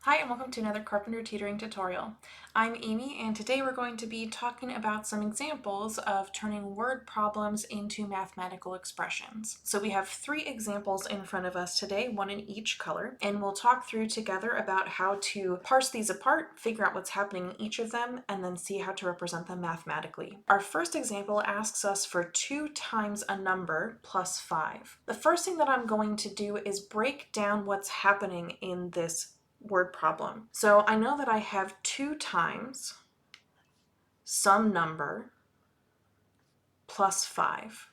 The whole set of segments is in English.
Hi and welcome to another Carpenter Tutoring tutorial. I'm Amy and today we're going to be talking about some examples of turning word problems into mathematical expressions. So we have 3 examples in front of us today, one in each color, and we'll talk through together about how to parse these apart, figure out what's happening in each of them, and then see how to represent them mathematically. Our first example asks us for 2 times a number plus 5. The first thing that I'm going to do is break down what's happening in this word problem. So I know that I have 2 times some number plus 5.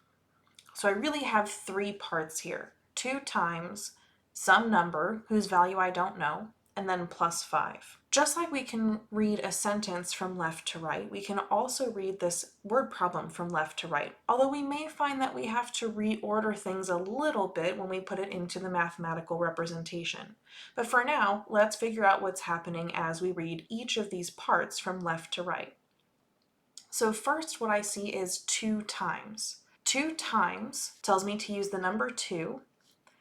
So I really have 3 parts here. 2 times some number whose value I don't know, and then plus 5. Just like we can read a sentence from left to right, we can also read this word problem from left to right, although we may find that we have to reorder things a little bit when we put it into the mathematical representation. But for now, let's figure out what's happening as we read each of these parts from left to right. So first, what I see is 2 times. 2 times tells me to use the number 2,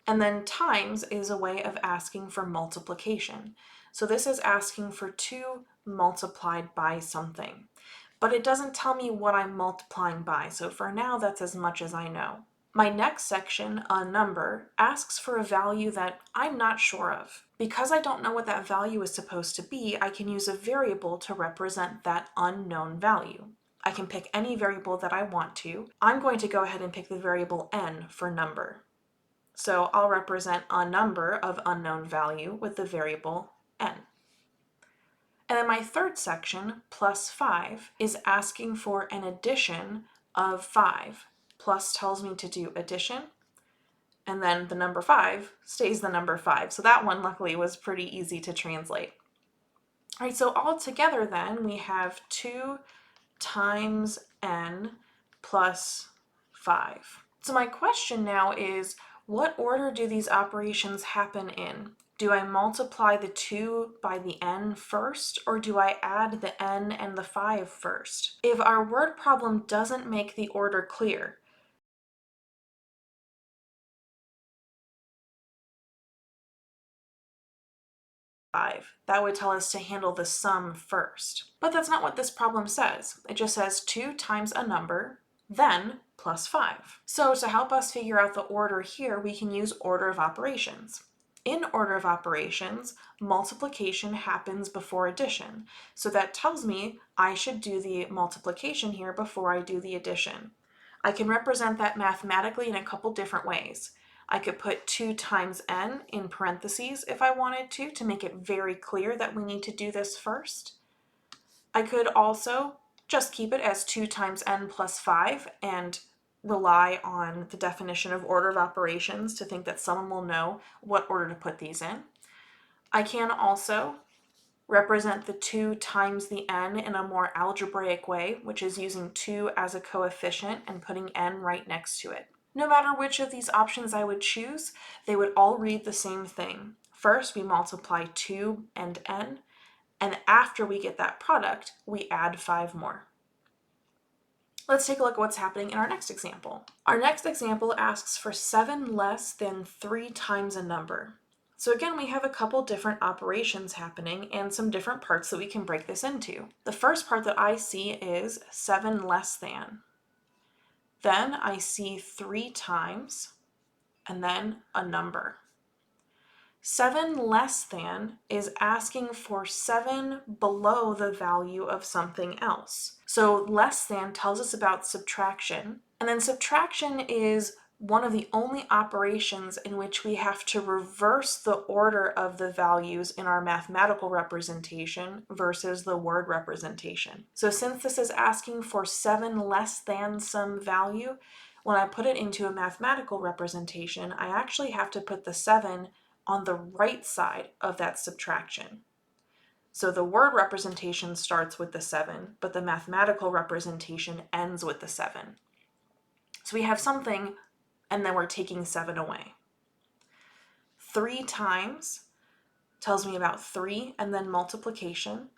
and then times is a way of asking for multiplication. So this is asking for 2 multiplied by something, but it doesn't tell me what I'm multiplying by, so for now that's as much as I know. My next section, a number, asks for a value that I'm not sure of. Because I don't know what that value is supposed to be, I can use a variable to represent that unknown value. I can pick any variable that I want to. I'm going to go ahead and pick the variable n for number. So I'll represent a number of unknown value with the variable n. And then my third section, plus 5, is asking for an addition of 5. Plus tells me to do addition, and then the number 5 stays the number 5. So that one, luckily, was pretty easy to translate. All right, so all together then, we have 2 times n plus 5. So my question now is, what order do these operations happen in? Do I multiply the 2 by the n first, or do I add the n and the 5 first? If our word problem doesn't make the order clear, that would tell us to handle the sum first. But that's not what this problem says. It just says 2 times a number, then plus 5. So to help us figure out the order here, we can use order of operations. In order of operations, multiplication happens before addition. So that tells me I should do the multiplication here before I do the addition. I can represent that mathematically in a couple different ways. I could put 2 times n in parentheses if I wanted to make it very clear that we need to do this first. I could also just keep it as 2 times n plus 5 and rely on the definition of order of operations to think that someone will know what order to put these in. I can also represent the 2 times the n in a more algebraic way, which is using 2 as a coefficient and putting n right next to it. No matter which of these options I would choose, they would all read the same thing. First, we multiply 2 and n, and after we get that product, we add 5 more. Let's take a look at what's happening in our next example. Our next example asks for 7 less than 3 times a number. So again, we have a couple different operations happening and some different parts that we can break this into. The first part that I see is 7 less than. Then I see 3 times, and then a number. 7 less than is asking for 7 below the value of something else. So less than tells us about subtraction, and then subtraction is one of the only operations in which we have to reverse the order of the values in our mathematical representation versus the word representation. So since this is asking for 7 less than some value, when I put it into a mathematical representation, I actually have to put the 7 on the right side of that subtraction. So the word representation starts with the 7, but the mathematical representation ends with the 7. So we have something, and then we're taking 7 away. 3 times tells me about 3 and then multiplication.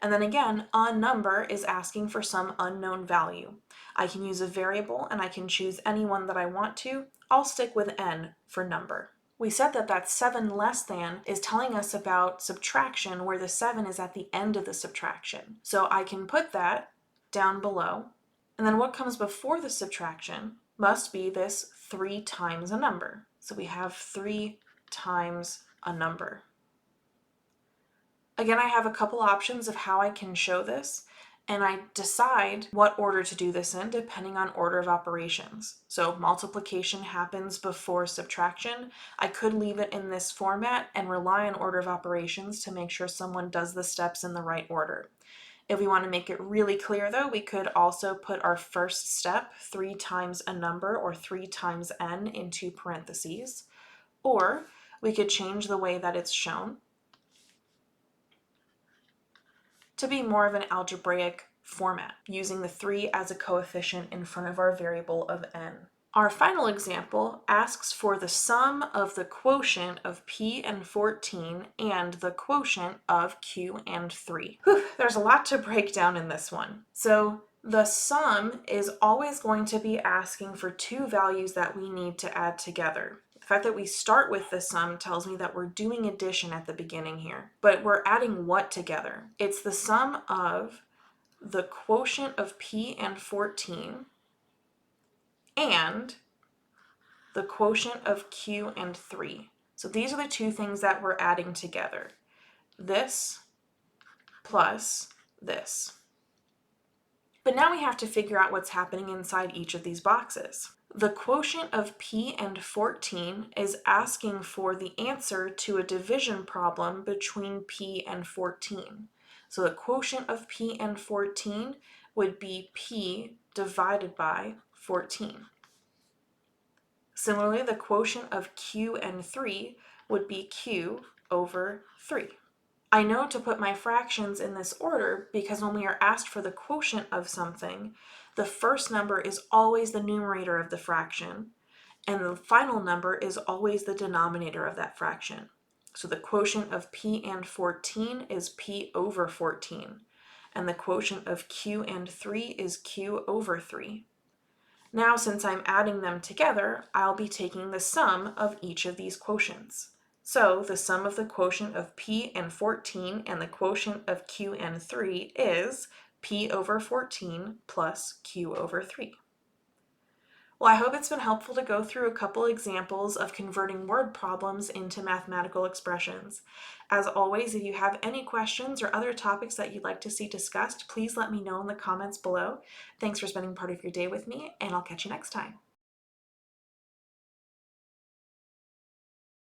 And then again, a number is asking for some unknown value. I can use a variable and I can choose any one that I want to. I'll stick with n for number. We said that that 7 less than is telling us about subtraction where the 7 is at the end of the subtraction. So I can put that down below. And then what comes before the subtraction must be this 3 times a number. So we have 3 times a number. Again, I have a couple options of how I can show this, and I decide what order to do this in depending on order of operations. So multiplication happens before subtraction. I could leave it in this format and rely on order of operations to make sure someone does the steps in the right order. If we want to make it really clear though, we could also put our first step, 3 times a number or 3 times n, into parentheses, or we could change the way that it's shown to be more of an algebraic format, using the 3 as a coefficient in front of our variable of n. Our final example asks for the sum of the quotient of p and 14 and the quotient of q and 3. Whew, there's a lot to break down in this one. So the sum is always going to be asking for 2 values that we need to add together. The fact that we start with the sum tells me that we're doing addition at the beginning here, but we're adding what together? It's the sum of the quotient of p and 14 and the quotient of q and 3. So these are the 2 things that we're adding together. This plus this. But now we have to figure out what's happening inside each of these boxes. The quotient of p and 14 is asking for the answer to a division problem between p and 14. So the quotient of p and 14 would be p divided by 14. Similarly, the quotient of q and 3 would be q over 3. I know to put my fractions in this order because when we are asked for the quotient of something, the first number is always the numerator of the fraction, and the final number is always the denominator of that fraction. So the quotient of p and 14 is p over 14, and the quotient of q and 3 is q over 3. Now, since I'm adding them together, I'll be taking the sum of each of these quotients. So the sum of the quotient of p and 14 and the quotient of q and 3 is p over 14 plus q over 3. Well, I hope it's been helpful to go through a couple examples of converting word problems into mathematical expressions. As always, if you have any questions or other topics that you'd like to see discussed, please let me know in the comments below. Thanks for spending part of your day with me, and I'll catch you next time.